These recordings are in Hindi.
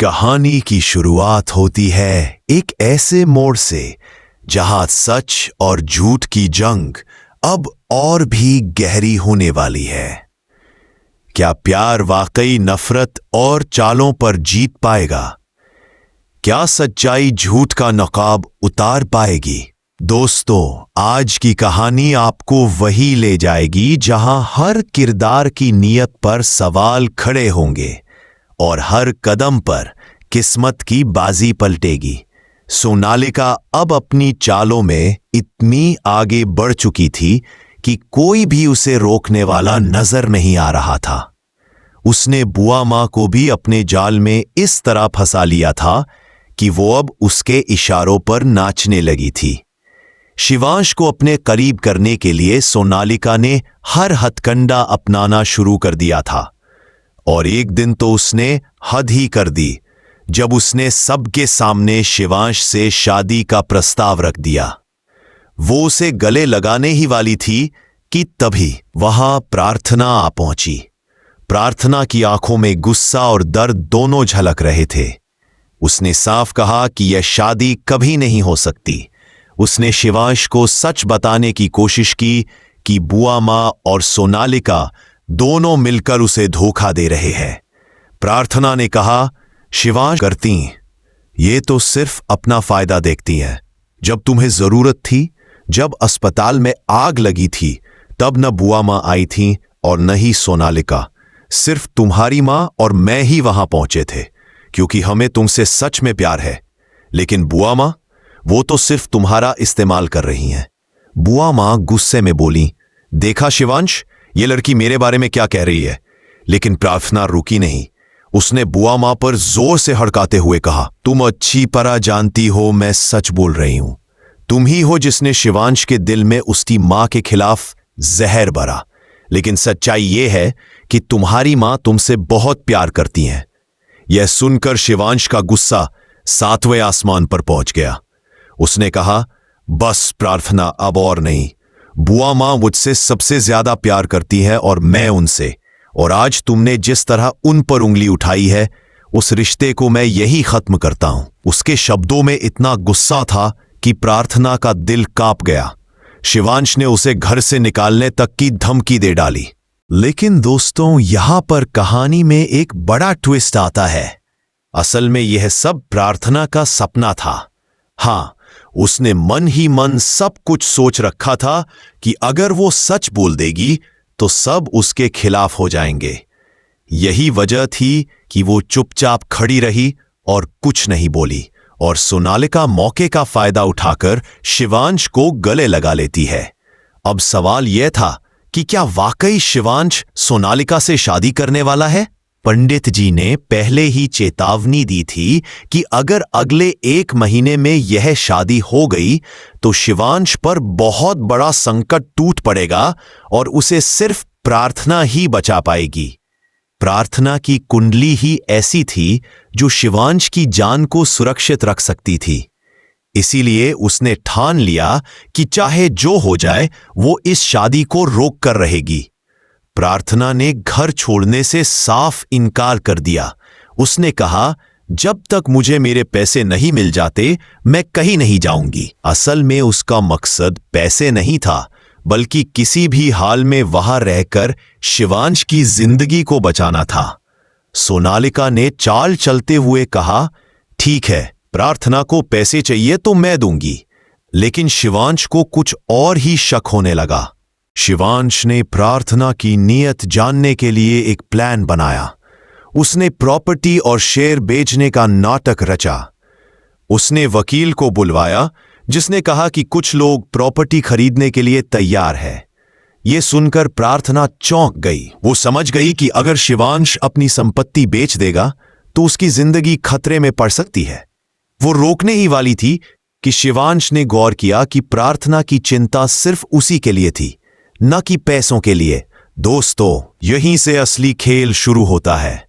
कहानी की शुरुआत होती है एक ऐसे मोड़ से जहां सच और झूठ की जंग अब और भी गहरी होने वाली है। क्या प्यार वाकई नफरत और चालों पर जीत पाएगा? क्या सच्चाई झूठ का नकाब उतार पाएगी? दोस्तों, आज की कहानी आपको वही ले जाएगी जहां हर किरदार की नीयत पर सवाल खड़े होंगे और हर कदम पर किस्मत की बाजी पलटेगी। सोनालिका अब अपनी चालों में इतनी आगे बढ़ चुकी थी कि कोई भी उसे रोकने वाला नजर नहीं आ रहा था। उसने बुआ माँ को भी अपने जाल में इस तरह फंसा लिया था कि वो अब उसके इशारों पर नाचने लगी थी। शिवांश को अपने करीब करने के लिए सोनालिका ने हर हथकंडा अपनाना शुरू कर दिया था और एक दिन तो उसने हद ही कर दी जब उसने सबके सामने शिवांश से शादी का प्रस्ताव रख दिया। वो उसे गले लगाने ही वाली थी कि तभी वहां प्रार्थना आ पहुंची। प्रार्थना की आंखों में गुस्सा और दर्द दोनों झलक रहे थे। उसने साफ कहा कि यह शादी कभी नहीं हो सकती। उसने शिवांश को सच बताने की कोशिश की कि बुआ माँ और सोनालिका दोनों मिलकर उसे धोखा दे रहे हैं। प्रार्थना ने कहा, शिवांश करती ये तो सिर्फ अपना फायदा देखती हैं। जब तुम्हें जरूरत थी, जब अस्पताल में आग लगी थी, तब न बुआ माँ आई थी और न ही सोनालिका। सिर्फ तुम्हारी माँ और मैं ही वहां पहुंचे थे क्योंकि हमें तुमसे सच में प्यार है। लेकिन बुआ माँ, वो तो सिर्फ तुम्हारा इस्तेमाल कर रही हैं। बुआ माँ गुस्से में बोली, देखा शिवांश, ये लड़की मेरे बारे में क्या कह रही है। लेकिन प्रार्थना रुकी नहीं। उसने बुआ माँ पर जोर से हड़काते हुए कहा, तुम अच्छी तरह जानती हो मैं सच बोल रही हूं। तुम ही हो जिसने शिवांश के दिल में उसकी माँ के खिलाफ जहर भरा। लेकिन सच्चाई यह है कि तुम्हारी माँ तुमसे बहुत प्यार करती हैं। यह सुनकर शिवांश का गुस्सा 7वें आसमान पर पहुंच गया। उसने कहा, बस प्रार्थना, अब और नहीं। बुआ माँ मुझसे सबसे ज्यादा प्यार करती है और मैं उनसे। और आज तुमने जिस तरह उन पर उंगली उठाई है, उस रिश्ते को मैं यही खत्म करता हूं। उसके शब्दों में इतना गुस्सा था कि प्रार्थना का दिल कांप गया। शिवांश ने उसे घर से निकालने तक की धमकी दे डाली। लेकिन दोस्तों, यहां पर कहानी में एक बड़ा ट्विस्ट आता है। असल में यह सब प्रार्थना का सपना था। हां, उसने मन ही मन सब कुछ सोच रखा था कि अगर वो सच बोल देगी तो सब उसके खिलाफ हो जाएंगे। यही वजह थी कि वो चुपचाप खड़ी रही और कुछ नहीं बोली, और सोनालिका मौके का फायदा उठाकर शिवांश को गले लगा लेती है। अब सवाल यह था कि क्या वाकई शिवांश सोनालिका से शादी करने वाला है? पंडित जी ने पहले ही चेतावनी दी थी कि अगर अगले 1 महीने में यह शादी हो गई तो शिवांश पर बहुत बड़ा संकट टूट पड़ेगा और उसे सिर्फ प्रार्थना ही बचा पाएगी। प्रार्थना की कुंडली ही ऐसी थी जो शिवांश की जान को सुरक्षित रख सकती थी। इसीलिए उसने ठान लिया कि चाहे जो हो जाए वो इस शादी को रोक कर रहेगी। प्रार्थना ने घर छोड़ने से साफ इनकार कर दिया। उसने कहा, जब तक मुझे मेरे पैसे नहीं मिल जाते मैं कहीं नहीं जाऊंगी। असल में उसका मकसद पैसे नहीं था, बल्कि किसी भी हाल में वहां रहकर शिवांश की जिंदगी को बचाना था। सोनालिका ने चाल चलते हुए कहा, ठीक है, प्रार्थना को पैसे चाहिए तो मैं दूंगी। लेकिन शिवांश को कुछ और ही शक होने लगा। शिवांश ने प्रार्थना की नीयत जानने के लिए एक प्लान बनाया। उसने प्रॉपर्टी और शेयर बेचने का नाटक रचा। उसने वकील को बुलवाया जिसने कहा कि कुछ लोग प्रॉपर्टी खरीदने के लिए तैयार है। यह सुनकर प्रार्थना चौंक गई। वो समझ गई कि अगर शिवांश अपनी संपत्ति बेच देगा तो उसकी जिंदगी खतरे में पड़ सकती है। वो रोकने ही वाली थी कि शिवांश ने गौर किया कि प्रार्थना की चिंता सिर्फ उसी के लिए थी, न कि पैसों के लिए। दोस्तों, यहीं से असली खेल शुरू होता है।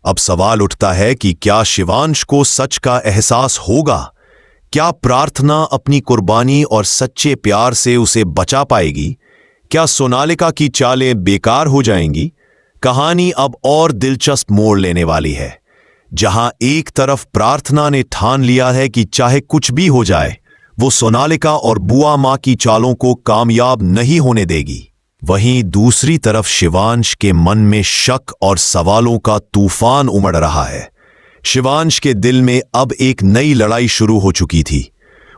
अब सवाल उठता है कि क्या शिवांश को सच का एहसास होगा? क्या प्रार्थना अपनी कुर्बानी और सच्चे प्यार से उसे बचा पाएगी? क्या सोनालिका की चालें बेकार हो जाएंगी? कहानी अब और दिलचस्प मोड़ लेने वाली है। जहां एक तरफ प्रार्थना ने ठान लिया है कि चाहे कुछ भी हो जाए वो सोनालिका और बुआ मां की चालों को कामयाब नहीं होने देगी, वहीं दूसरी तरफ शिवांश के मन में शक और सवालों का तूफान उमड़ रहा है। शिवांश के दिल में अब एक नई लड़ाई शुरू हो चुकी थी।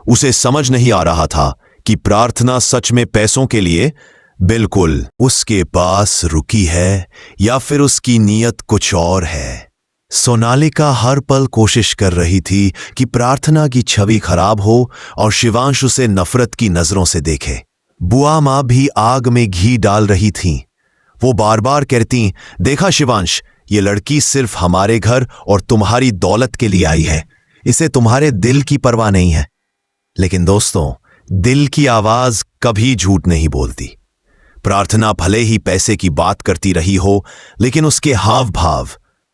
उसे समझ नहीं आ रहा था कि प्रार्थना सच में पैसों के लिए बिल्कुल उसके पास रुकी है या फिर उसकी नीयत कुछ और है। सोनालिका हर पल कोशिश कर रही थी कि प्रार्थना की छवि खराब हो और शिवांश उसे नफरत की नजरों से देखे। बुआ मां भी आग में घी डाल रही थीं। वो बार बार कहती, देखा शिवांश, ये लड़की सिर्फ हमारे घर और तुम्हारी दौलत के लिए आई है, इसे तुम्हारे दिल की परवाह नहीं है। लेकिन दोस्तों, दिल की आवाज कभी झूठ नहीं बोलती। प्रार्थना भले ही पैसे की बात करती रही हो, लेकिन उसके हाव भाव,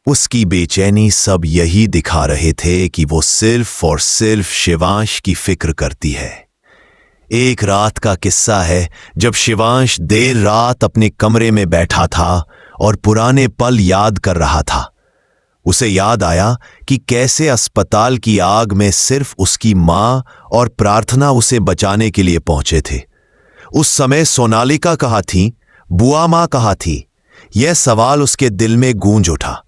उसकी बेचैनी सब यही दिखा रहे थे कि वो सिर्फ और सिर्फ शिवांश की फिक्र करती है। एक रात का किस्सा है जब शिवांश देर रात अपने कमरे में बैठा था और पुराने पल याद कर रहा था। उसे याद आया कि कैसे अस्पताल की आग में सिर्फ उसकी मां और प्रार्थना उसे बचाने के लिए पहुंचे थे। उस समय सोनालिका कहाँ थी, बुआ मां कहाँ थी, यह सवाल उसके दिल में गूंज उठा।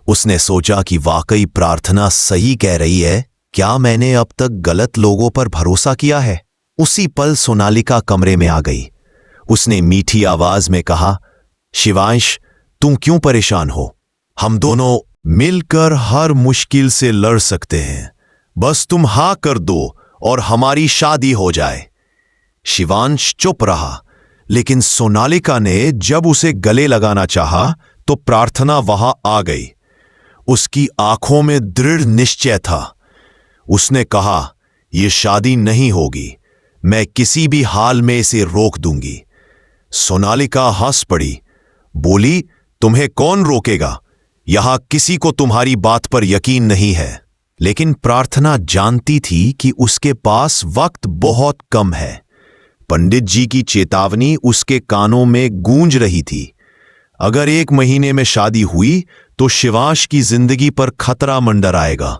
उसने सोचा कि वाकई प्रार्थना सही कह रही है, क्या मैंने अब तक गलत लोगों पर भरोसा किया है। उसी पल सोनालिका कमरे में आ गई। उसने मीठी आवाज में कहा, शिवांश, तुम क्यों परेशान हो? हम दोनों मिलकर हर मुश्किल से लड़ सकते हैं, बस तुम हाँ कर दो और हमारी शादी हो जाए। शिवांश चुप रहा, लेकिन सोनालिका ने जब उसे गले लगाना चाहा तो प्रार्थना वहां आ गई। उसकी आंखों में दृढ़ निश्चय था। उसने कहा, यह शादी नहीं होगी, मैं किसी भी हाल में इसे रोक दूंगी। सोनालिका हंस पड़ी, बोली, तुम्हें कौन रोकेगा? यहां किसी को तुम्हारी बात पर यकीन नहीं है। लेकिन प्रार्थना जानती थी कि उसके पास वक्त बहुत कम है। पंडित जी की चेतावनी उसके कानों में गूंज रही थी। अगर 1 महीने में शादी हुई तो शिवांश की जिंदगी पर खतरा मंडराएगा।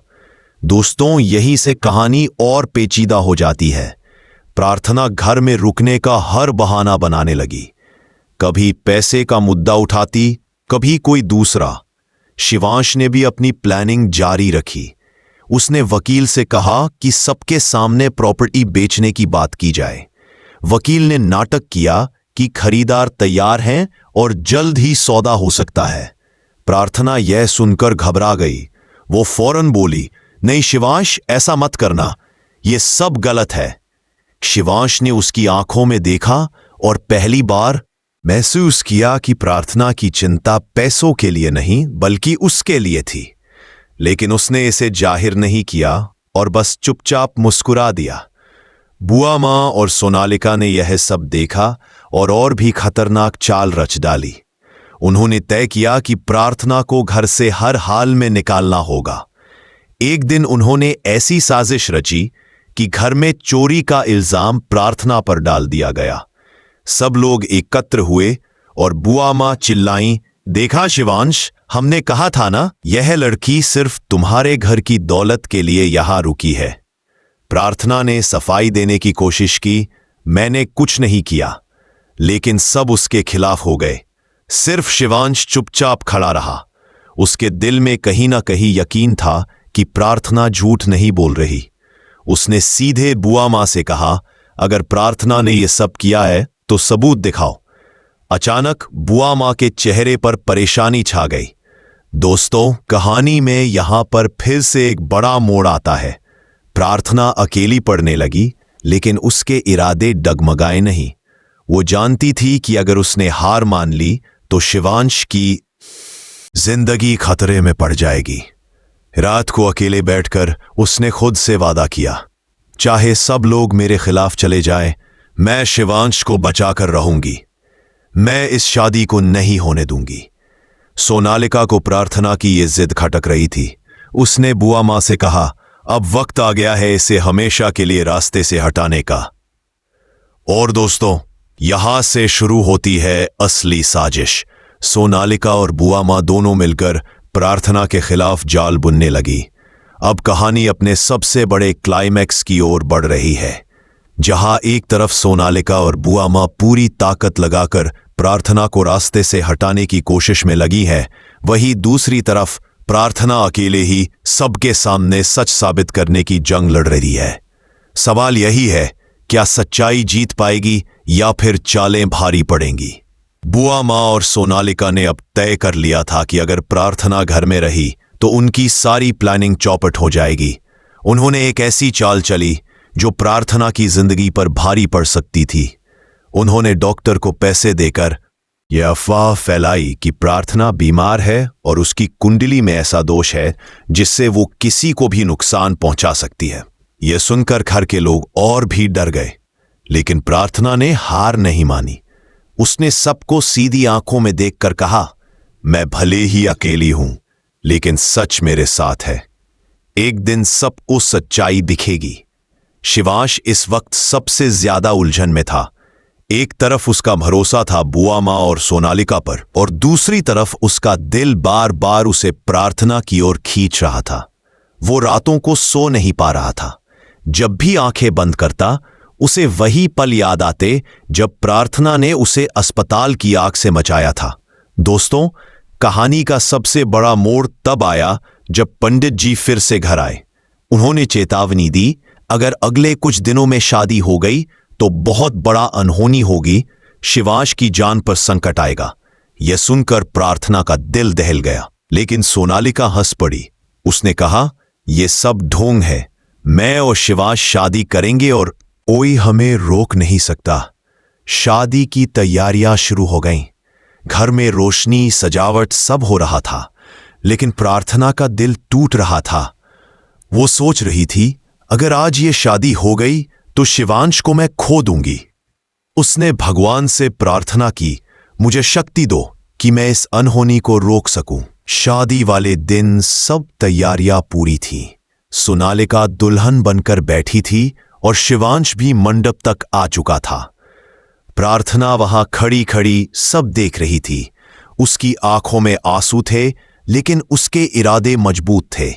दोस्तों, यहीं से कहानी और पेचीदा हो जाती है। प्रार्थना घर में रुकने का हर बहाना बनाने लगी। कभी पैसे का मुद्दा उठाती, कभी कोई दूसरा। शिवांश ने भी अपनी प्लानिंग जारी रखी। उसने वकील से कहा कि सबके सामने प्रॉपर्टी बेचने की बात की जाए। वकील ने नाटक किया कि खरीदार तैयार हैं और जल्द ही सौदा हो सकता है। प्रार्थना यह सुनकर घबरा गई। वो फौरन बोली, नहीं शिवांश, ऐसा मत करना, यह सब गलत है। शिवांश ने उसकी आंखों में देखा और पहली बार महसूस किया कि प्रार्थना की चिंता पैसों के लिए नहीं बल्कि उसके लिए थी। लेकिन उसने इसे जाहिर नहीं किया और बस चुपचाप मुस्कुरा दिया। बुआ मां और सोनालिका ने यह सब देखा और भी खतरनाक चाल रच डाली। उन्होंने तय किया कि प्रार्थना को घर से हर हाल में निकालना होगा। एक दिन उन्होंने ऐसी साजिश रची कि घर में चोरी का इल्जाम प्रार्थना पर डाल दिया गया। सब लोग एकत्र हुए और बुआ मां चिल्लाईं, देखा शिवांश, हमने कहा था ना, यह लड़की सिर्फ तुम्हारे घर की दौलत के लिए यहां रुकी है। प्रार्थना ने सफाई देने की कोशिश की, मैंने कुछ नहीं किया, लेकिन सब उसके खिलाफ हो गए। सिर्फ शिवांश चुपचाप खड़ा रहा। उसके दिल में कहीं ना कहीं यकीन था कि प्रार्थना झूठ नहीं बोल रही। उसने सीधे बुआ मां से कहा, अगर प्रार्थना ने यह सब किया है तो सबूत दिखाओ। अचानक बुआ मां के चेहरे पर परेशानी छा गई। दोस्तों, कहानी में यहां पर फिर से एक बड़ा मोड़ आता है। प्रार्थना अकेली पड़ने लगी, लेकिन उसके इरादे डगमगाए नहीं। वो जानती थी कि अगर उसने हार मान ली तो शिवांश की जिंदगी खतरे में पड़ जाएगी। रात को अकेले बैठकर उसने खुद से वादा किया, चाहे सब लोग मेरे खिलाफ चले जाएं, मैं शिवांश को बचाकर रहूंगी। मैं इस शादी को नहीं होने दूंगी। सोनालिका को प्रार्थना की ये जिद खटक रही थी। उसने बुआ मां से कहा, अब वक्त आ गया है इसे हमेशा के लिए रास्ते से हटाने का। और दोस्तों, यहां से शुरू होती है असली साजिश। सोनालिका और बुआ मां दोनों मिलकर प्रार्थना के खिलाफ जाल बुनने लगी। अब कहानी अपने सबसे बड़े क्लाइमैक्स की ओर बढ़ रही है, जहां एक तरफ सोनालिका और बुआ माँ पूरी ताकत लगाकर प्रार्थना को रास्ते से हटाने की कोशिश में लगी है, वहीं दूसरी तरफ प्रार्थना अकेले ही सबके सामने सच साबित करने की जंग लड़ रही है। सवाल यही है, क्या सच्चाई जीत पाएगी या फिर चालें भारी पड़ेंगी? बुआ माँ और सोनालिका ने अब तय कर लिया था कि अगर प्रार्थना घर में रही तो उनकी सारी प्लानिंग चौपट हो जाएगी। उन्होंने एक ऐसी चाल चली जो प्रार्थना की जिंदगी पर भारी पड़ सकती थी। उन्होंने डॉक्टर को पैसे देकर यह अफवाह फैलाई कि प्रार्थना बीमार है और उसकी कुंडली में ऐसा दोष है जिससे वो किसी को भी नुकसान पहुंचा सकती है। यह सुनकर घर के लोग और भी डर गए, लेकिन प्रार्थना ने हार नहीं मानी। उसने सबको सीधी आंखों में देखकर कहा, मैं भले ही अकेली हूं, लेकिन सच मेरे साथ है। एक दिन सबको सच्चाई दिखेगी। शिवांश इस वक्त सबसे ज्यादा उलझन में था। एक तरफ उसका भरोसा था बुआ माँ और सोनालिका पर, और दूसरी तरफ उसका दिल बार बार उसे प्रार्थना की ओर खींच रहा था। वो रातों को सो नहीं पा रहा था। जब भी आंखें बंद करता, उसे वही पल याद आते जब प्रार्थना ने उसे अस्पताल की आग से बचाया था। दोस्तों, कहानी का सबसे बड़ा मोड़ तब आया जब पंडित जी फिर से घर आए। उन्होंने चेतावनी दी, अगर अगले कुछ दिनों में शादी हो गई तो बहुत बड़ा अनहोनी होगी, शिवांश की जान पर संकट आएगा। यह सुनकर प्रार्थना का दिल दहल गया, लेकिन सोनालिका हंस पड़ी। उसने कहा, यह सब ढोंग है, मैं और शिवांश शादी करेंगे और कोई हमें रोक नहीं सकता। शादी की तैयारियां शुरू हो गईं। घर में रोशनी, सजावट सब हो रहा था, लेकिन प्रार्थना का दिल टूट रहा था। वो सोच रही थी, अगर आज ये शादी हो गई तो शिवांश को मैं खो दूंगी। उसने भगवान से प्रार्थना की, मुझे शक्ति दो कि मैं इस अनहोनी को रोक सकूं। शादी वाले दिन सब तैयारियां पूरी थीं। सोनालिका दुल्हन बनकर बैठी थी और शिवांश भी मंडप तक आ चुका था। प्रार्थना वहां खड़ी खड़ी सब देख रही थी। उसकी आंखों में आंसू थे, लेकिन उसके इरादे मजबूत थे।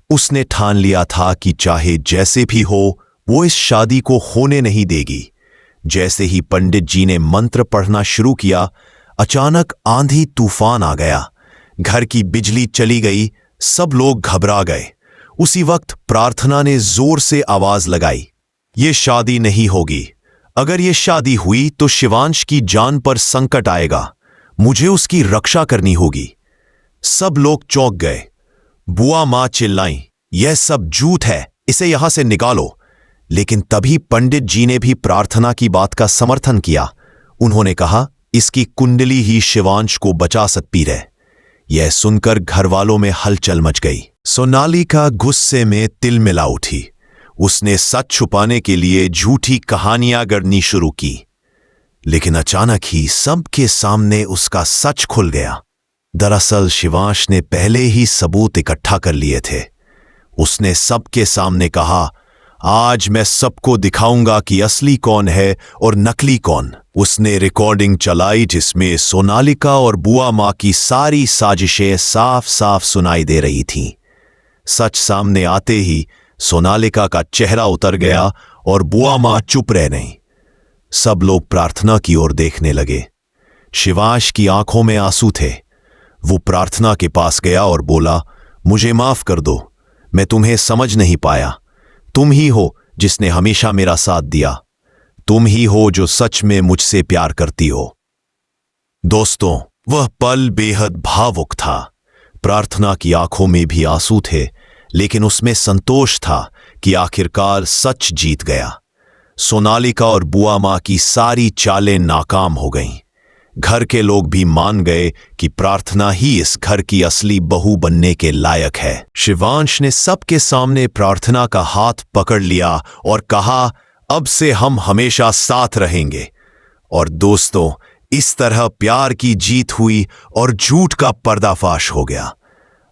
उसने ठान लिया था कि चाहे जैसे भी हो, वो इस शादी को होने नहीं देगी। जैसे ही पंडित जी ने मंत्र पढ़ना शुरू किया, अचानक आंधी तूफान आ गया। घर की बिजली चली गई, सब लोग घबरा गए। उसी वक्त प्रार्थना ने जोर से आवाज लगाई, ये शादी नहीं होगी। अगर ये शादी हुई तो शिवांश की जान पर संकट आएगा। मुझे उसकी रक्षा करनी होगी। सब लोग चौंक गए। बुआ मां चिल्लाईं, यह सब झूठ है, इसे यहां से निकालो। लेकिन तभी पंडित जी ने भी प्रार्थना की बात का समर्थन किया। उन्होंने कहा, इसकी कुंडली ही शिवांश को बचा सकती है। यह सुनकर घरवालों में हलचल मच गई। सोनालिका गुस्से में तिलमिला उठी। उसने सच छुपाने के लिए झूठी कहानियां गढ़नी शुरू की, लेकिन अचानक ही सबके सामने उसका सच खुल गया। दरअसल शिवांश ने पहले ही सबूत इकट्ठा कर लिए थे। उसने सबके सामने कहा, आज मैं सबको दिखाऊंगा कि असली कौन है और नकली कौन। उसने रिकॉर्डिंग चलाई जिसमें सोनालिका और बुआ माँ की सारी साजिशें साफ साफ सुनाई दे रही थीं। सच सामने आते ही सोनालिका का चेहरा उतर गया और बुआ माँ चुप रह गईं। सब लोग प्रार्थना की ओर देखने लगे। शिवांश की आंखों में आंसू थे। वो प्रार्थना के पास गया और बोला, मुझे माफ कर दो, मैं तुम्हें समझ नहीं पाया। तुम ही हो जिसने हमेशा मेरा साथ दिया। तुम ही हो जो सच में मुझसे प्यार करती हो। दोस्तों, वह पल बेहद भावुक था। प्रार्थना की आंखों में भी आंसू थे, लेकिन उसमें संतोष था कि आखिरकार सच जीत गया। सोनालिका और बुआ माँ की सारी चालें नाकाम हो गईं। घर के लोग भी मान गए कि प्रार्थना ही इस घर की असली बहू बनने के लायक है। शिवांश ने सबके सामने प्रार्थना का हाथ पकड़ लिया और कहा, अब से हम हमेशा साथ रहेंगे। और दोस्तों, इस तरह प्यार की जीत हुई और झूठ का पर्दाफाश हो गया।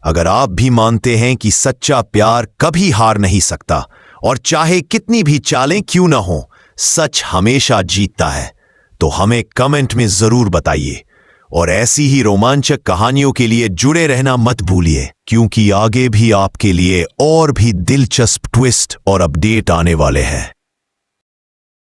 अगर आप भी मानते हैं कि सच्चा प्यार कभी हार नहीं सकता और चाहे कितनी भी चालें क्यों ना हो, सच हमेशा जीतता है, तो हमें कमेंट में जरूर बताइए। और ऐसी ही रोमांचक कहानियों के लिए जुड़े रहना मत भूलिए, क्योंकि आगे भी आपके लिए और भी दिलचस्प ट्विस्ट और अपडेट आने वाले हैं।